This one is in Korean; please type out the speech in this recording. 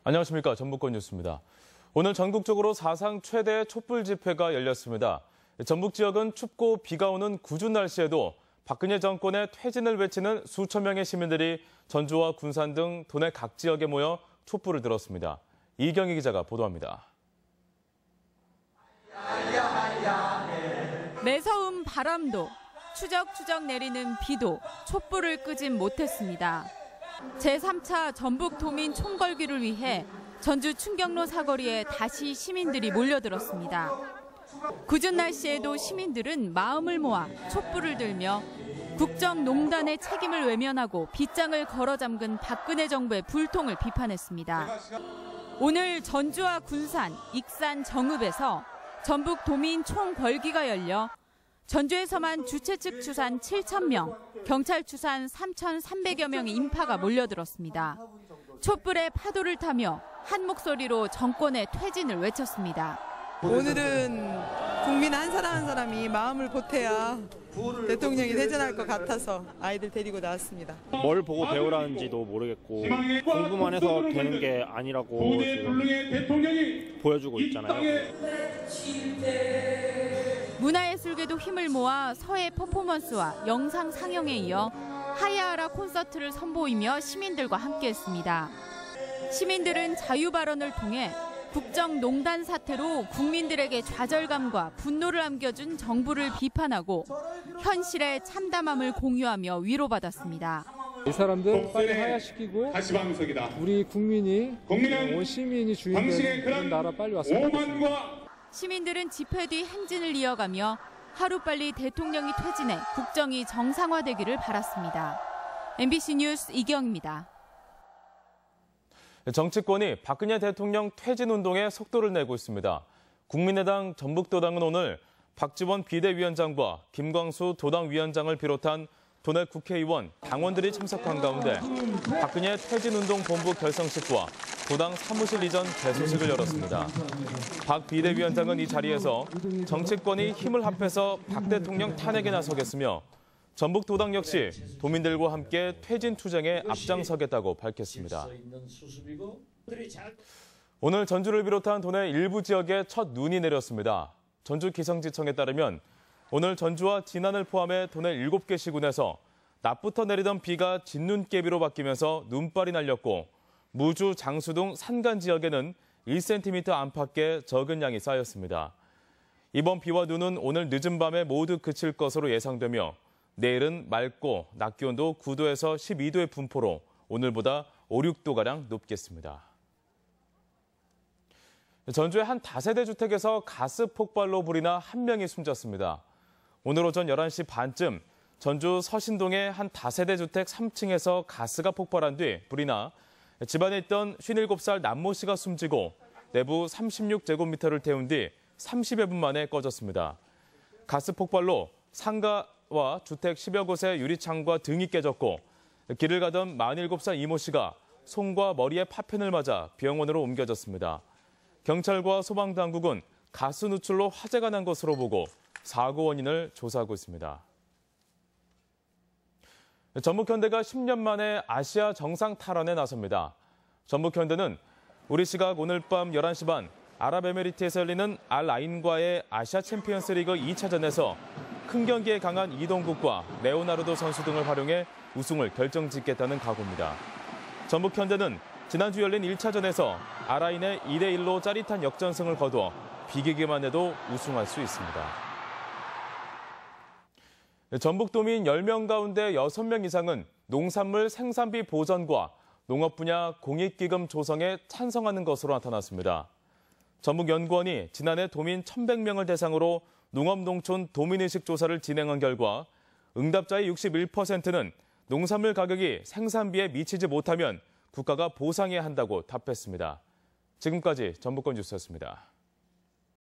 안녕하십니까. 전북권 뉴스입니다. 오늘 전국적으로 사상 최대 촛불 집회가 열렸습니다. 전북 지역은 춥고 비가 오는 궂은 날씨에도 박근혜 정권의 퇴진을 외치는 수천 명의 시민들이 전주와 군산 등 도내 각 지역에 모여 촛불을 들었습니다. 이경희 기자가 보도합니다. 매서운 바람도 추적추적 내리는 비도 촛불을 끄진 못했습니다. 제3차 전북 도민 총궐기를 위해 전주 충경로 사거리에 다시 시민들이 몰려들었습니다. 궂은 날씨에도 시민들은 마음을 모아 촛불을 들며 국정농단의 책임을 외면하고 빗장을 걸어 잠근 박근혜 정부의 불통을 비판했습니다. 오늘 전주와 군산, 익산, 정읍에서 전북 도민 총궐기가 열려 전주에서만 주최 측 추산 7,000명, 경찰 추산 3,300여 명의 인파가 몰려들었습니다. 촛불의 파도를 타며 한 목소리로 정권의 퇴진을 외쳤습니다. 오늘은 국민 한 사람 한 사람이 마음을 보태야 대통령이 퇴진할 것 같아서 아이들 데리고 나왔습니다. 뭘 보고 배우라는지도 모르겠고 공부만 해서 되는 게 아니라고 지금 보여주고 있잖아요. 문화예술계도 힘을 모아 서해 퍼포먼스와 영상 상영에 이어 하야하라 콘서트를 선보이며 시민들과 함께했습니다. 시민들은 자유 발언을 통해 국정농단 사태로 국민들에게 좌절감과 분노를 안겨준 정부를 비판하고 현실의 참담함을 공유하며 위로받았습니다. 이 사람들 빨리 하야시키고 우리 국민이 온 시민이 주인되는 그런 나라 빨리 왔으면 좋겠습니다. 시민들은 집회 뒤 행진을 이어가며 하루빨리 대통령이 퇴진해 국정이 정상화되기를 바랐습니다. MBC 뉴스 이경입니다. 정치권이 박근혜 대통령 퇴진 운동에 속도를 내고 있습니다. 국민의당 전북도당은 오늘 박지원 비대위원장과 김광수 도당위원장을 비롯한 도내 국회의원, 당원들이 참석한 가운데 박근혜 퇴진운동 본부 결성식과 도당 사무실 이전 개소식을 열었습니다. 박 비대위원장은 이 자리에서 정치권이 힘을 합해서 박 대통령 탄핵에 나서겠으며 전북도당 역시 도민들과 함께 퇴진 투쟁에 앞장서겠다고 밝혔습니다. 오늘 전주를 비롯한 도내 일부 지역에 첫 눈이 내렸습니다. 전주기상지청에 따르면 오늘 전주와 진안을 포함해 도내 7개 시군에서 낮부터 내리던 비가 진눈깨비로 바뀌면서 눈발이 날렸고 무주, 장수 등 산간 지역에는 1cm 안팎의 적은 양이 쌓였습니다. 이번 비와 눈은 오늘 늦은 밤에 모두 그칠 것으로 예상되며 내일은 맑고 낮 기온도 9도에서 12도의 분포로 오늘보다 5, 6도가량 높겠습니다. 전주의 한 다세대 주택에서 가스 폭발로 불이 나 한 명이 숨졌습니다. 오늘 오전 11시 반쯤 전주 서신동의 한 다세대 주택 3층에서 가스가 폭발한 뒤 불이 나 집안에 있던 57살 남모 씨가 숨지고 내부 36제곱미터를 태운 뒤 30여 분 만에 꺼졌습니다. 가스 폭발로 상가와 주택 10여 곳의 유리창과 등이 깨졌고 길을 가던 47살 이모 씨가 손과 머리에 파편을 맞아 병원으로 옮겨졌습니다. 경찰과 소방당국은 가스 누출로 화재가 난 것으로 보고 사고 원인을 조사하고 있습니다. 전북현대가 10년 만에 아시아 정상 탈환에 나섭니다. 전북현대는 우리 시각 오늘 밤 11시 반 아랍에미리트에서 열리는 알아인과의 아시아 챔피언스 리그 2차전에서 큰 경기에 강한 이동국과 레오나르도 선수 등을 활용해 우승을 결정짓겠다는 각오입니다. 전북현대는 지난주 열린 1차전에서 알아인의 2대1로 짜릿한 역전승을 거두어 비기기만 해도 우승할 수 있습니다. 전북도민 10명 가운데 6명 이상은 농산물 생산비 보전과 농업 분야 공익기금 조성에 찬성하는 것으로 나타났습니다. 전북연구원이 지난해 도민 1,100명을 대상으로 농업농촌 도민의식 조사를 진행한 결과 응답자의 61%는 농산물 가격이 생산비에 미치지 못하면 국가가 보상해야 한다고 답했습니다. 지금까지 전북권 뉴스였습니다.